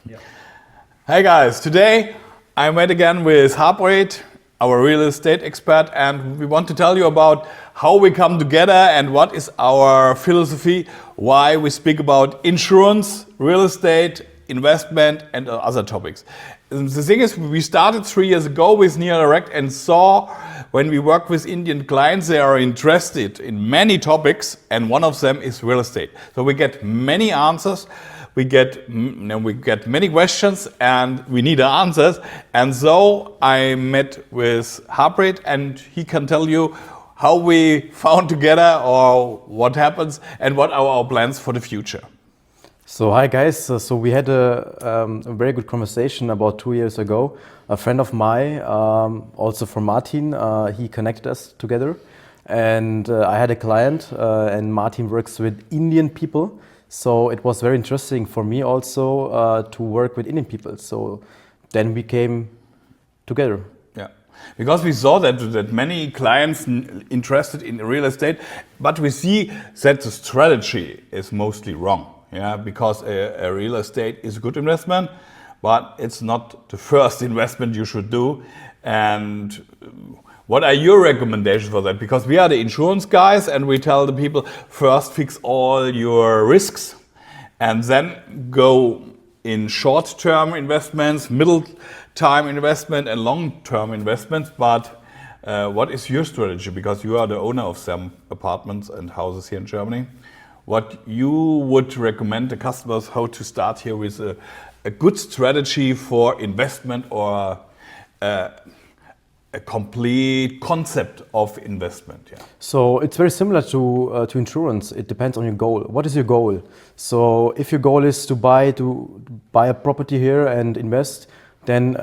Yeah. Hey guys, today I met again with Harpreet, our real estate expert, and we want to tell you about how we come together and what is our philosophy, why we speak about insurance, real estate, investment and other topics. The thing is, we started 3 years ago with Near Direct and saw when we work with Indian clients, they are interested in many topics and one of them is real estate. So we get many answers. We get many questions and we need answers. And so I met with Harpreet and he can tell you how we found together or what happens and what are our plans for the future. So hi guys, so we had a very good conversation about 2 years ago. A friend of mine, also from Martin, he connected us together. And I had a client and Martin works with Indian people. So it was very interesting for me also to work with Indian people. So then we came together. Yeah, because we saw that many clients interested in real estate, but we see that the strategy is mostly wrong. Yeah, because a real estate is a good investment, but it's not the first investment you should do. And what are your recommendations for that? Because we are the insurance guys and we tell the people first fix all your risks and then go in short-term investments, middle-time investment and long-term investments. But what is your strategy? Because you are the owner of some apartments and houses here in Germany. What you would recommend the customers how to start here with a good strategy for investment or a complete concept of investment? Yeah. So it's very similar to insurance. It depends on your goal. What is your goal? So if your goal is to buy a property here and invest, then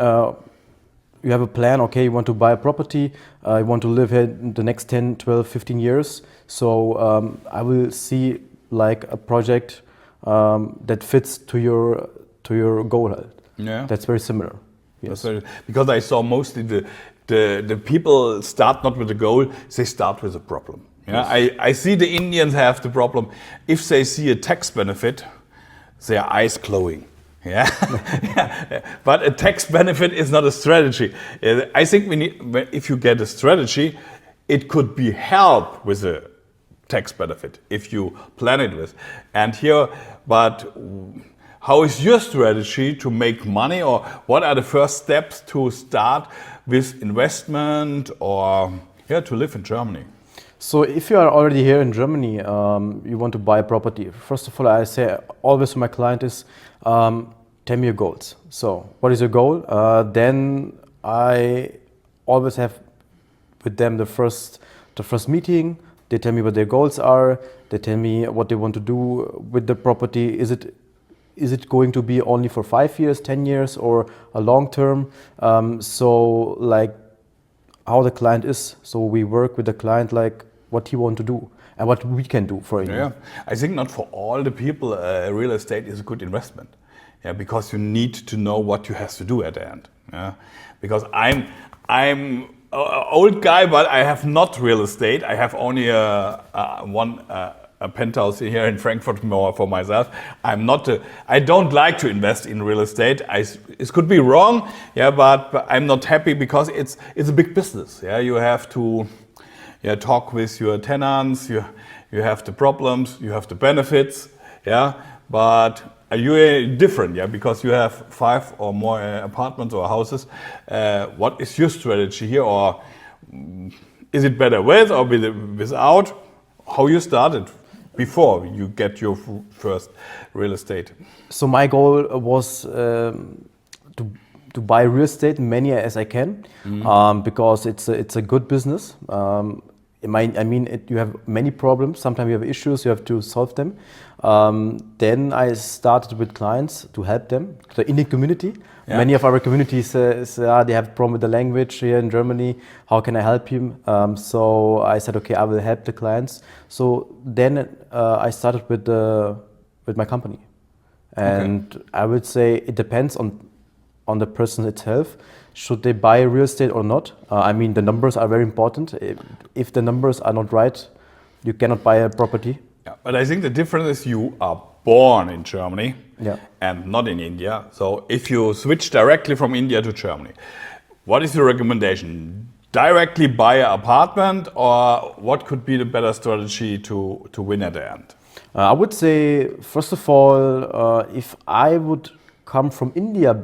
you have a plan. Okay, you want to buy a property, you want to live here in the next 10, 12, 15 years. So I will see like a project that fits to your goal. Yeah, that's very similar. Yes, because I saw mostly the people start not with a goal, they start with a problem. Yeah, yes. I see the Indians have the problem. If they see a tax benefit, their eyes glowing. Yeah. Yeah. But a tax benefit is not a strategy. I think we need, if you get a strategy, it could be help with a tax benefit if you plan it with. And here, but how is your strategy to make money, or what are the first steps to start with investment or to live in Germany? So if you are already here in Germany, you want to buy a property. First of all, I say always to my client is, tell me your goals. So what is your goal? Then I always have with them the first meeting. They tell me what their goals are. They tell me what they want to do with the property. Is it going to be only for 5 years, 10 years, or a long term? So like how the client is. So we work with the client like what he want to do and what we can do for him. Yeah, I think not for all the people real estate is a good investment. Yeah, because you need to know what you have to do at the end. Yeah, because I'm an old guy, but I have not real estate. I have only a penthouse here in Frankfurt more for myself. I don't like to invest in real estate. It could be wrong, yeah, but I'm not happy because it's a big business. Yeah, you have to talk with your tenants. You have the problems. You have the benefits. Yeah, but you're different, yeah, because you have 5 or more apartments or houses. What is your strategy here, or is it better with or without? How you started before you get your first real estate? So my goal was to buy real estate many as I can, because it's a good business. You have many problems. Sometimes you have issues, you have to solve them. Then I started with clients to help them. The Indian community, many of our communities they have a problem with the language here in Germany. How can I help him? So I said, okay, I will help the clients. So then I started with my company, and I would say it depends on the person itself. Should they buy real estate or not? The numbers are very important. If the numbers are not right, you cannot buy a property. Yeah, but I think the difference is you are born in Germany Yeah. and not in India. So if you switch directly from India to Germany, what is your recommendation? Directly buy an apartment, or what could be the better strategy to win at the end? I would say, first of all, if I would come from India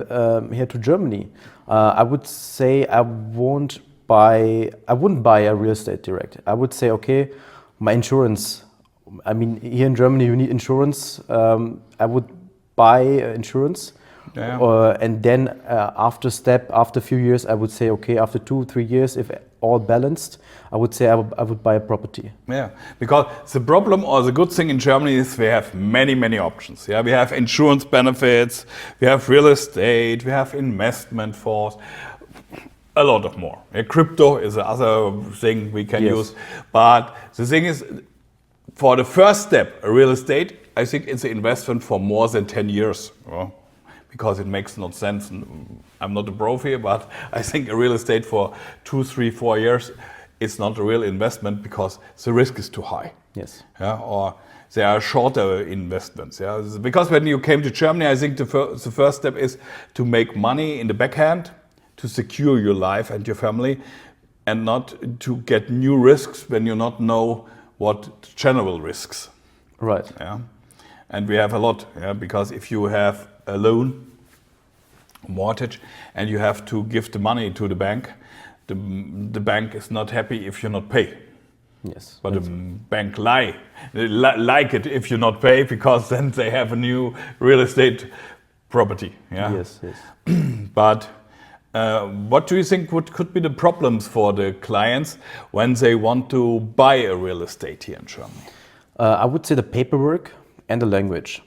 here to Germany, I would say I wouldn't buy a real estate direct. I would say, okay, my insurance. I mean, here in Germany, you need insurance. I would buy insurance. Yeah. And then after a few years, I would say, okay, after 2-3 years, if all balanced, I would say I would buy a property. Yeah, because the problem or the good thing in Germany is we have many options. Yeah, we have insurance benefits, we have real estate, we have investment funds, a lot of more. Yeah, crypto is the other thing we can use. But the thing is, for the first step, a real estate, I think it's an investment for more than 10 years. Because it makes no sense. I'm not a pro here, but I think a real estate for 2, 3, 4 years, it's not a real investment because the risk is too high. Yes. Yeah, or there are shorter investments. Yeah, because when you came to Germany, I think the first step is to make money in the backhand, to secure your life and your family, and not to get new risks when you not know what general risks. Right. Yeah, and we have a lot. Yeah, because if you have a loan, a mortgage, and you have to give the money to the bank, the bank is not happy if you not pay. Yes. But the bank like it if you not pay, because then they have a new real estate property. Yeah. Yes. But what do you think could be the problems for the clients when they want to buy a real estate here in Germany? I would say the paperwork and the language.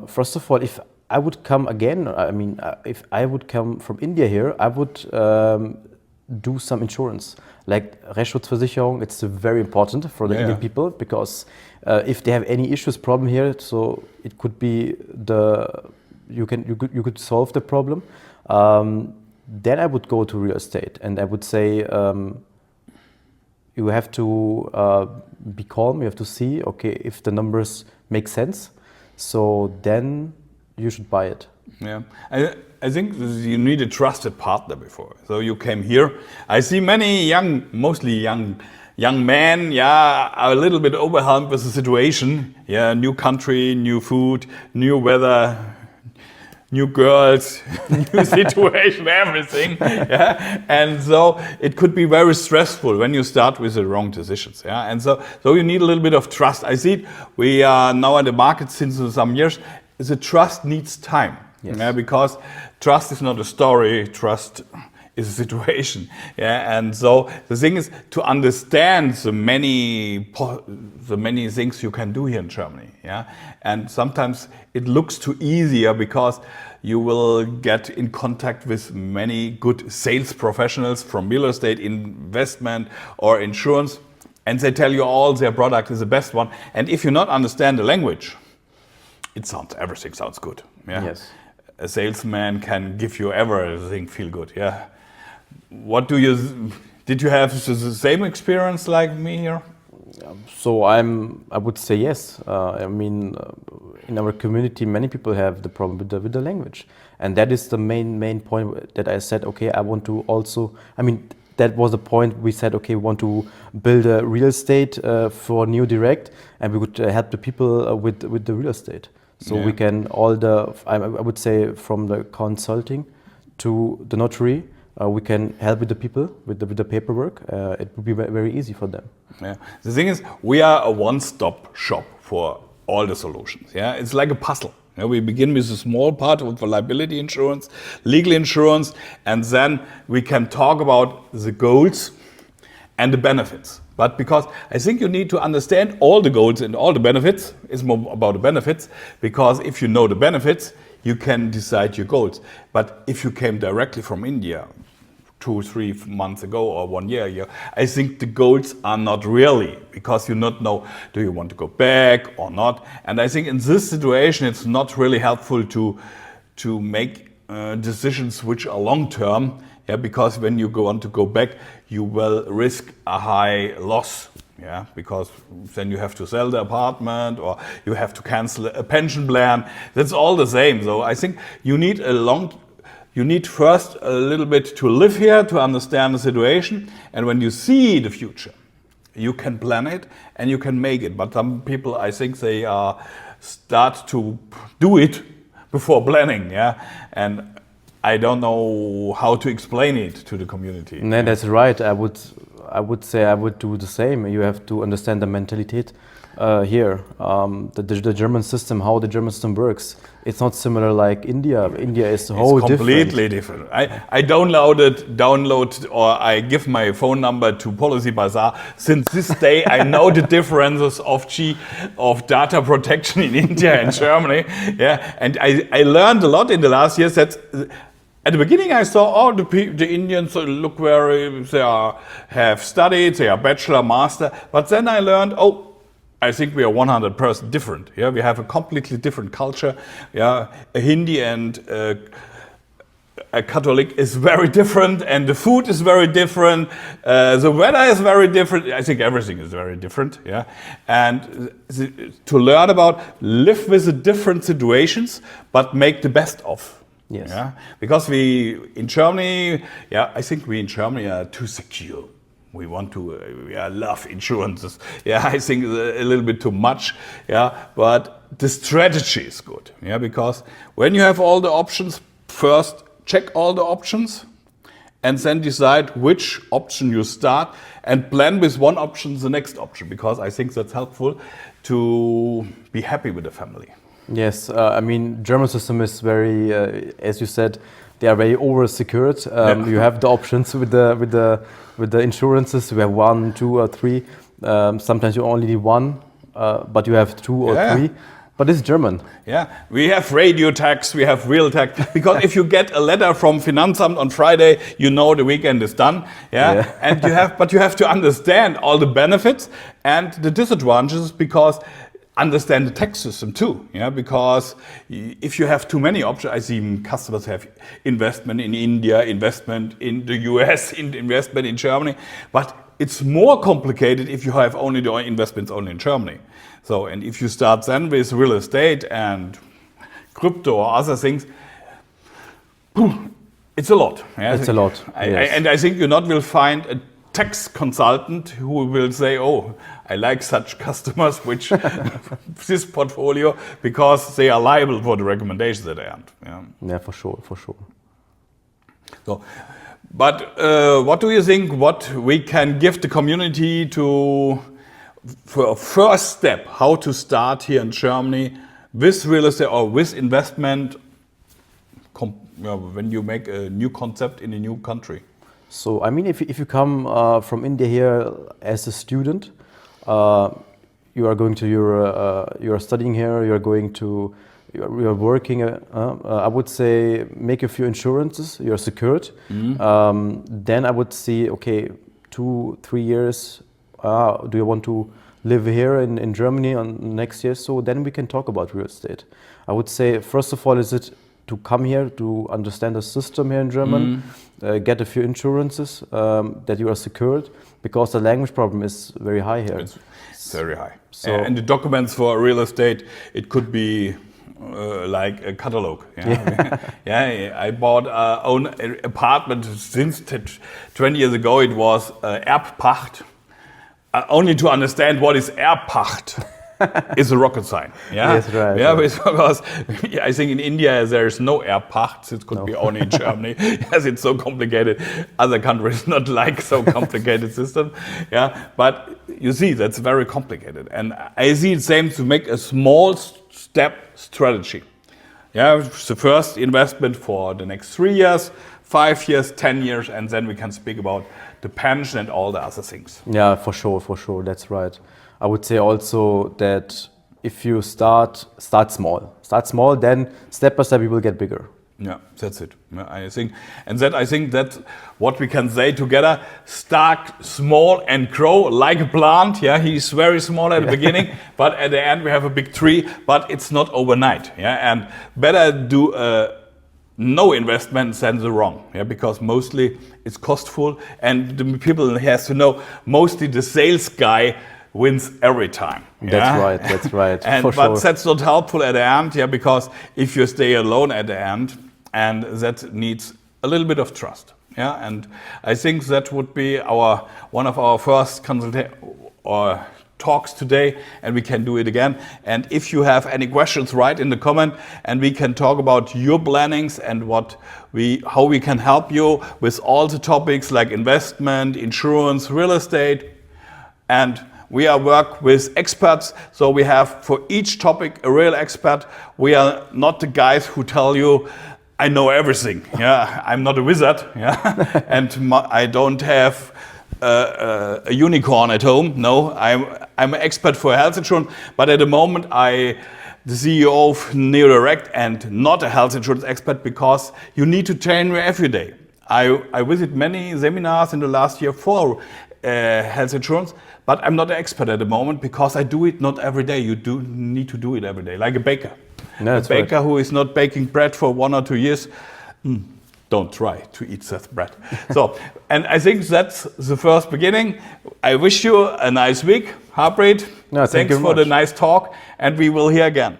First of all, if I would come again, I mean, if I would come from India here, I would do some insurance. Like Rechtsschutzversicherung, it's very important for the Indian people, because if they have any issues, problem here, so it could be you could solve the problem. Then I would go to real estate, and I would say you have to be calm. You have to see, okay, if the numbers make sense. So then you should buy it. Yeah, I think you need a trusted partner before. So you came here. I see many mostly young men, are a little bit overwhelmed with the situation. Yeah, new country, new food, new weather, new girls, new situation, everything. Yeah, and so it could be very stressful when you start with the wrong decisions. Yeah, and so you need a little bit of trust. I see we are now in the market since some years. The trust needs time. Yes. Yeah, because trust is not a story. Trust is a situation. Yeah, and so the thing is to understand the many things you can do here in Germany. Yeah, and sometimes it looks too easier because you will get in contact with many good sales professionals from real estate, investment, or insurance, and they tell you all their product is the best one. And if you not understand the language, everything sounds good. Yeah. Yes. A salesman can give you everything feel good. Yeah. Did you have the same experience like me here? So I would say yes. I mean, in our community, many people have the problem with the language, and that is the main point that I said. Okay, I want to also. I mean, that was the point we said. Okay, we want to build a real estate for Neo Direct, and we would help the people with the real estate. So we can I would say from the consulting to the notary. We can help with the people, with the paperwork. It would be very easy for them. Yeah. The thing is, we are a one-stop shop for all the solutions. Yeah, it's like a puzzle. Yeah, we begin with a small part of liability insurance, legal insurance, and then we can talk about the goals and the benefits. But because I think you need to understand all the goals and all the benefits, it's more about the benefits, because if you know the benefits, you can decide your goals. But if you came directly from India 2-3 months ago or 1 year, I think the goals are not really, because you not know, do you want to go back or not? And I think in this situation, it's not really helpful to make decisions which are long term. Yeah, because when you want to go back, you will risk a high loss. Yeah, because then you have to sell the apartment or you have to cancel a pension plan. That's all the same. So I think you need first a little bit to live here, to understand the situation. And when you see the future, you can plan it and you can make it. But some people, I think they start to do it before planning. Yeah, and I don't know how to explain it to the community. No, that's right. I would say I would do the same. You have to understand the mentality here, the German system, how the German system works. It's not similar like India. India is whole completely different. I download or I give my phone number to Policy Bazaar. Since this day, I know the differences of data protection in India and Germany. Yeah, and I learned a lot in the last years. That at the beginning, I saw, the Indians look have studied, they are bachelor, master. But then I learned, I think we are 100% different. Yeah, we have a completely different culture. Yeah, a Hindi and a Catholic is very different, and the food is very different. The weather is very different. I think everything is very different. Yeah, and to learn about live with the different situations, but make the best of. Yes. Yeah, because we in Germany are too secure. We want to, love insurances. Yeah, I think a little bit too much. Yeah, but the strategy is good. Yeah, because when you have all the options, first check all the options, and then decide which option you start, and plan with one option the next option. Because I think that's helpful to be happy with the family. Yes, I mean, German system is very, as you said, they are very over-secured. You have the options with the insurances. You have 1, 2, or 3. Sometimes you only need 1, but you have 2 or 3. But it's German. Yeah, we have radio tax, we have real tax. Because if you get a letter from Finanzamt on Friday, you know the weekend is done. Yeah, and you have to understand all the benefits and the disadvantages, because understand the tax system too, yeah, because if you have too many options, I see customers have investment in India, investment in the US, investment in Germany, but it's more complicated if you have only the investments only in Germany. So, and if you start then with real estate and crypto or other things, it's a lot. Yeah? It's a lot. And I think you not will find a tax consultant who will say, I like such customers which this portfolio, because they are liable for the recommendations at the end. Yeah, for sure. So, but what do you think? What we can give the community for a first step, how to start here in Germany with real estate or with investment when you make a new concept in a new country? So, I mean, if you come from India here as a student, you are going to you are studying here. You are working. I would say make a few insurances. You are secured. Then I would see, okay, 2-3 years. Do you want to live here in Germany on next year? So then we can talk about real estate. I would say first of all, is it to come here to understand the system here in Germany, get a few insurances that you are secured, because the language problem is very high here. It's very high. So, and the documents for real estate, it could be like a catalog. I bought own apartment since 20 years ago. It was Erbpacht. Only to understand what is Erbpacht is a rocket science. Yes, right. Because I think in India there is no Erbpacht. It could be only in Germany. Yes, it's so complicated. Other countries not like so complicated system. Yeah, but you see that's very complicated. And I see it same to make a small step strategy. Yeah, the first investment for the next 3 years, 5 years, 10 years, and then we can speak about the pension and all the other things. Yeah, for sure, that's right. I would say also that if you start small, then step by step you will get bigger. Yeah, that's it. I think that's what we can say together. Start small and grow like a plant. Yeah, he's very small at the beginning, but at the end we have a big tree. But it's not overnight. Yeah, and better do no investment, then the wrong. Yeah, because mostly it's costful, and the people has to know mostly the sales guy wins every time. That's right. That's right. And for but sure. that's not helpful at the end. Yeah, because if you stay alone at the end, and that needs a little bit of trust. Yeah, and I think that would be one of our first talks today, and we can do it again. And if you have any questions, write in the comment, and we can talk about your plannings and how we can help you with all the topics like investment, insurance, real estate, and we work with experts. So we have for each topic a real expert. We are not the guys who tell you, I know everything. Yeah, I'm not a wizard. Yeah, and I don't have a unicorn at home. No, I'm an expert for health insurance. But at the moment, the CEO of NeoDirect and not a health insurance expert, because you need to train every day. I visit many seminars in the last year for health insurance, but I'm not an expert at the moment because I do it not every day. You do need to do it every day, like a baker. No, a baker who is not baking bread for 1 or 2 years, don't try to eat that bread. So, and I think that's the first beginning. I wish you a nice week, Harpreet. No, thank you Thanks for very the much. nice talk, and we will hear again.